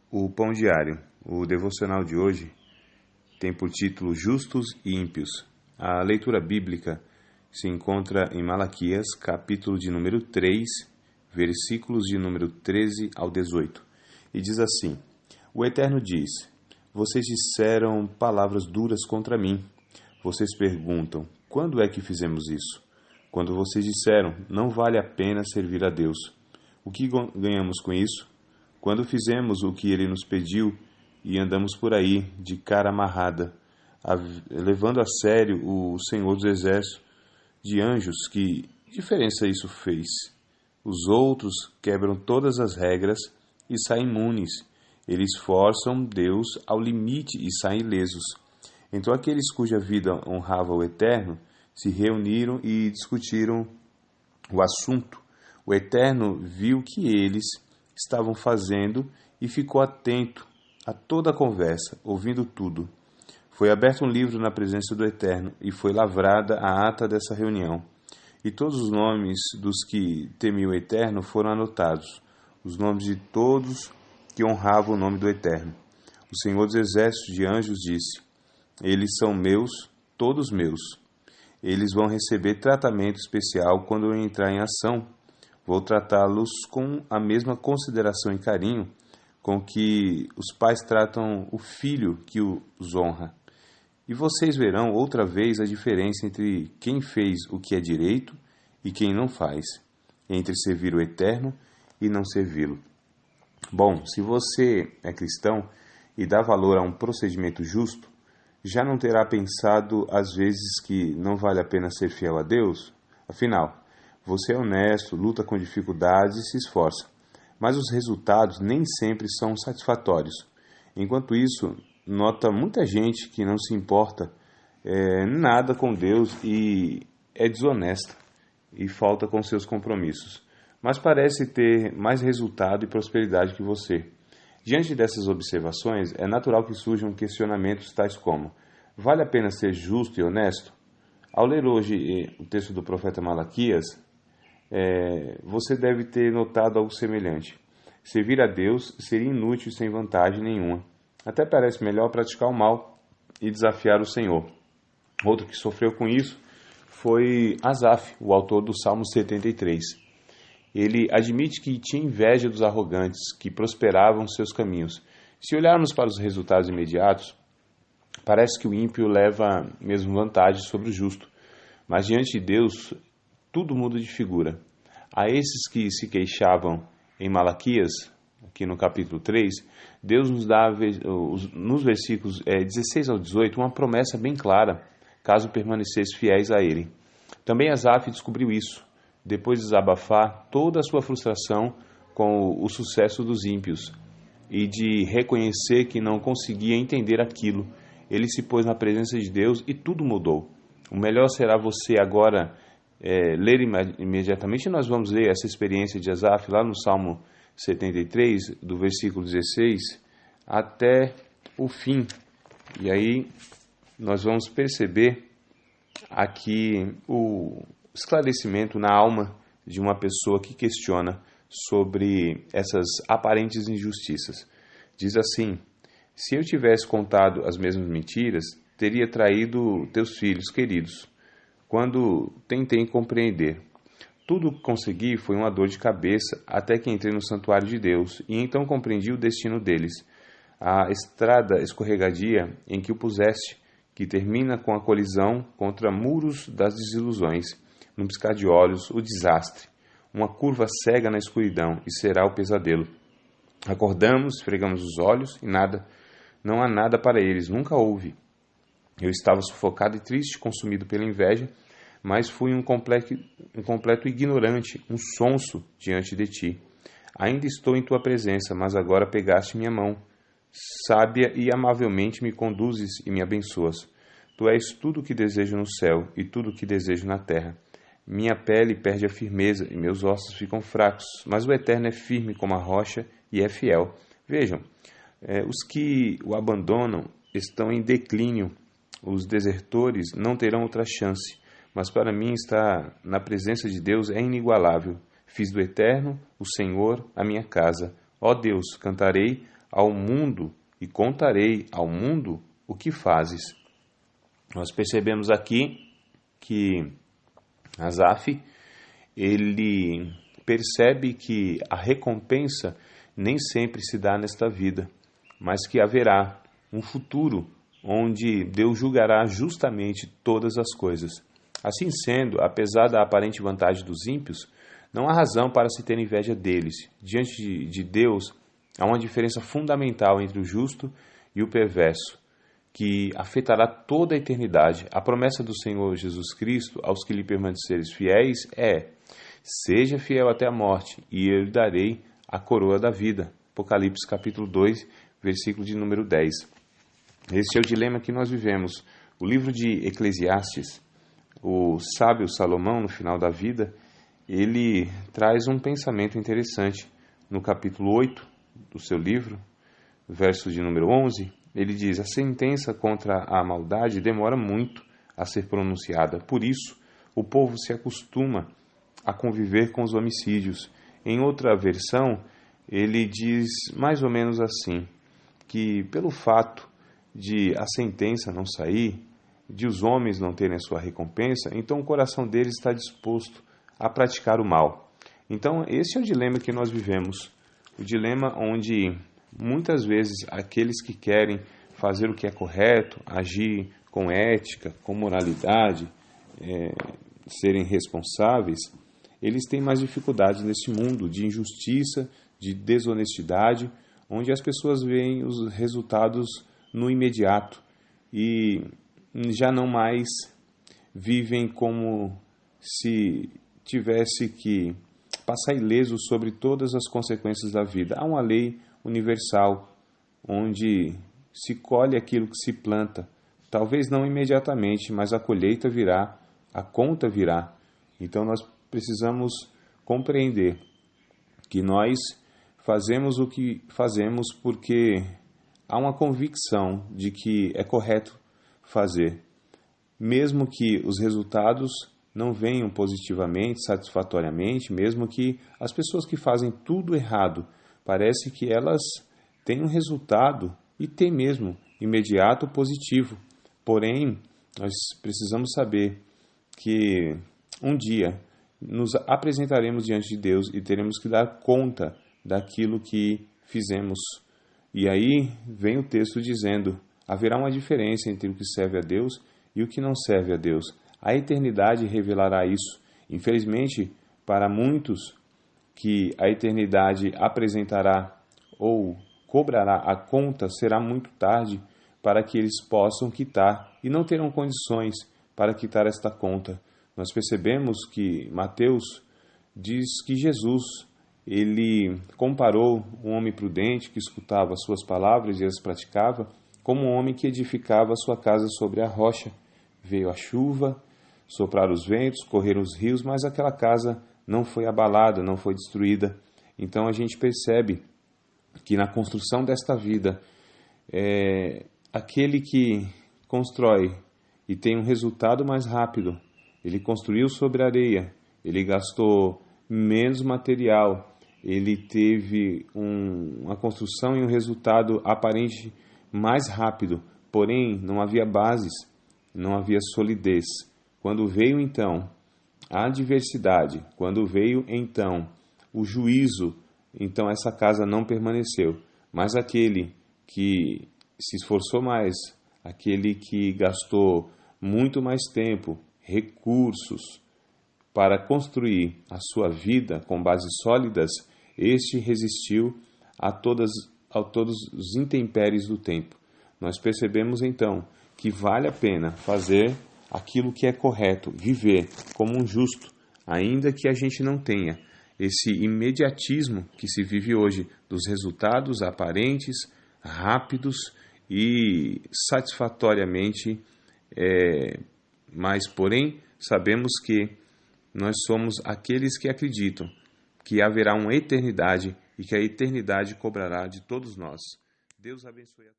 O Pão Diário, o devocional de hoje, tem por título Justos e Ímpios. A leitura bíblica se encontra em Malaquias, capítulo de número 3, versículos de número 13 ao 18. E diz assim: O Eterno diz: Vocês disseram palavras duras contra mim. Vocês perguntam: quando é que fizemos isso? Quando vocês disseram: não vale a pena servir a Deus. O que ganhamos com isso? Quando fizemos o que ele nos pediu e andamos por aí de cara amarrada, levando a sério o Senhor dos Exércitos de anjos, que diferença isso fez? Os outros quebram todas as regras e saem imunes. Eles forçam Deus ao limite e saem ilesos. Então aqueles cuja vida honrava o Eterno se reuniram e discutiram o assunto. O Eterno viu que eles estavam fazendo e ficou atento a toda a conversa, ouvindo tudo. Foi aberto um livro na presença do Eterno e foi lavrada a ata dessa reunião. E todos os nomes dos que temiam o Eterno foram anotados, os nomes de todos que honravam o nome do Eterno. O Senhor dos Exércitos de anjos disse: Eles são meus, todos meus. Eles vão receber tratamento especial quando eu entrar em ação. Vou tratá-los com a mesma consideração e carinho com que os pais tratam o filho que os honra. E vocês verão outra vez a diferença entre quem fez o que é direito e quem não faz, entre servir o Eterno e não servi-lo. Bom, se você é cristão e dá valor a um procedimento justo, já não terá pensado às vezes que não vale a pena ser fiel a Deus? Afinal, você é honesto, luta com dificuldades e se esforça, mas os resultados nem sempre são satisfatórios. Enquanto isso, nota muita gente que não se importa nada com Deus e é desonesta e falta com seus compromissos, mas parece ter mais resultado e prosperidade que você. Diante dessas observações, é natural que surjam questionamentos tais como: vale a pena ser justo e honesto? Ao ler hoje o texto do profeta Malaquias, você deve ter notado algo semelhante. Servir a Deus seria inútil e sem vantagem nenhuma. Até parece melhor praticar o mal e desafiar o Senhor. Outro que sofreu com isso foi Asaf, o autor do Salmo 73. Ele admite que tinha inveja dos arrogantes, que prosperavam seus caminhos. Se olharmos para os resultados imediatos, parece que o ímpio leva mesmo vantagem sobre o justo. Mas diante de Deus, tudo muda de figura. A esses que se queixavam em Malaquias, aqui no capítulo 3, Deus nos dá, nos versículos 16 ao 18, uma promessa bem clara, caso permanecesse fiéis a Ele. Também Asaf descobriu isso, depois de desabafar toda a sua frustração com o sucesso dos ímpios e de reconhecer que não conseguia entender aquilo. Ele se pôs na presença de Deus e tudo mudou. O melhor será você agora ler imediatamente. Nós vamos ler essa experiência de Asaf lá no Salmo 73, do versículo 16 até o fim. E aí nós vamos perceber aqui o esclarecimento na alma de uma pessoa que questiona sobre essas aparentes injustiças. Diz assim: se eu tivesse contado as mesmas mentiras, teria traído teus filhos queridos, quando tentei compreender. Tudo o que consegui foi uma dor de cabeça até que entrei no santuário de Deus e então compreendi o destino deles, a estrada escorregadia em que o puseste, que termina com a colisão contra muros das desilusões, num piscar de olhos, o desastre, uma curva cega na escuridão e será o pesadelo. Acordamos, esfregamos os olhos e nada, não há nada para eles, nunca houve. Eu estava sufocado e triste, consumido pela inveja, mas fui um completo ignorante, um sonso diante de ti. Ainda estou em tua presença, mas agora pegaste minha mão. Sábia e amavelmente me conduzes e me abençoas. Tu és tudo o que desejo no céu e tudo o que desejo na terra. Minha pele perde a firmeza e meus ossos ficam fracos, mas o Eterno é firme como a rocha e é fiel. Vejam, os que o abandonam estão em declínio. Os desertores não terão outra chance, mas para mim estar na presença de Deus é inigualável. Fiz do Eterno, o Senhor, a minha casa. Ó Deus, cantarei ao mundo e contarei ao mundo o que fazes. Nós percebemos aqui que Asaf, ele percebe que a recompensa nem sempre se dá nesta vida, mas que haverá um futuro onde Deus julgará justamente todas as coisas. Assim sendo, apesar da aparente vantagem dos ímpios, não há razão para se ter inveja deles. Diante de Deus, há uma diferença fundamental entre o justo e o perverso, que afetará toda a eternidade. A promessa do Senhor Jesus Cristo aos que lhe permaneceres fiéis é: seja fiel até a morte, e eu lhe darei a coroa da vida. Apocalipse capítulo 2, versículo de número 10. Esse é o dilema que nós vivemos. O livro de Eclesiastes, o sábio Salomão, no final da vida, ele traz um pensamento interessante. No capítulo 8 do seu livro, verso de número 11, ele diz: a sentença contra a maldade demora muito a ser pronunciada. Por isso, o povo se acostuma a conviver com os homicídios. Em outra versão, ele diz mais ou menos assim, que pelo fato de a sentença não sair, de os homens não terem a sua recompensa, então o coração deles está disposto a praticar o mal. Então, esse é o dilema que nós vivemos. O dilema onde muitas vezes aqueles que querem fazer o que é correto, agir com ética, com moralidade, serem responsáveis, eles têm mais dificuldades nesse mundo de injustiça, de desonestidade, onde as pessoas veem os resultados no imediato e já não mais vivem como se tivesse que passar ileso sobre todas as consequências da vida. Há uma lei universal onde se colhe aquilo que se planta, talvez não imediatamente, mas a colheita virá, a conta virá. Então nós precisamos compreender que nós fazemos o que fazemos porque há uma convicção de que é correto fazer, mesmo que os resultados não venham positivamente, satisfatoriamente, mesmo que as pessoas que fazem tudo errado, parece que elas têm um resultado e têm mesmo imediato positivo. Porém, nós precisamos saber que um dia nos apresentaremos diante de Deus e teremos que dar conta daquilo que fizemos. E aí vem o texto dizendo: haverá uma diferença entre o que serve a Deus e o que não serve a Deus. A eternidade revelará isso. Infelizmente, para muitos que a eternidade apresentará ou cobrará a conta, será muito tarde para que eles possam quitar e não terão condições para quitar esta conta. Nós percebemos que Mateus diz que Jesus, ele comparou um homem prudente que escutava as suas palavras e as praticava como um homem que edificava a sua casa sobre a rocha. Veio a chuva, sopraram os ventos, correram os rios, mas aquela casa não foi abalada, não foi destruída. Então a gente percebe que na construção desta vida, aquele que constrói e tem um resultado mais rápido, ele construiu sobre areia, ele gastou menos material, ele teve uma construção e um resultado aparente mais rápido, porém não havia bases, não havia solidez. Quando veio então a adversidade, quando veio então o juízo, então essa casa não permaneceu. Mas aquele que se esforçou mais, aquele que gastou muito mais tempo, recursos para construir a sua vida com bases sólidas, este resistiu a todos os intempéries do tempo. Nós percebemos então que vale a pena fazer aquilo que é correto, viver como um justo, ainda que a gente não tenha esse imediatismo que se vive hoje dos resultados aparentes, rápidos e satisfatoriamente, mas porém sabemos que nós somos aqueles que acreditam que haverá uma eternidade e que a eternidade cobrará de todos nós. Deus abençoe a todos.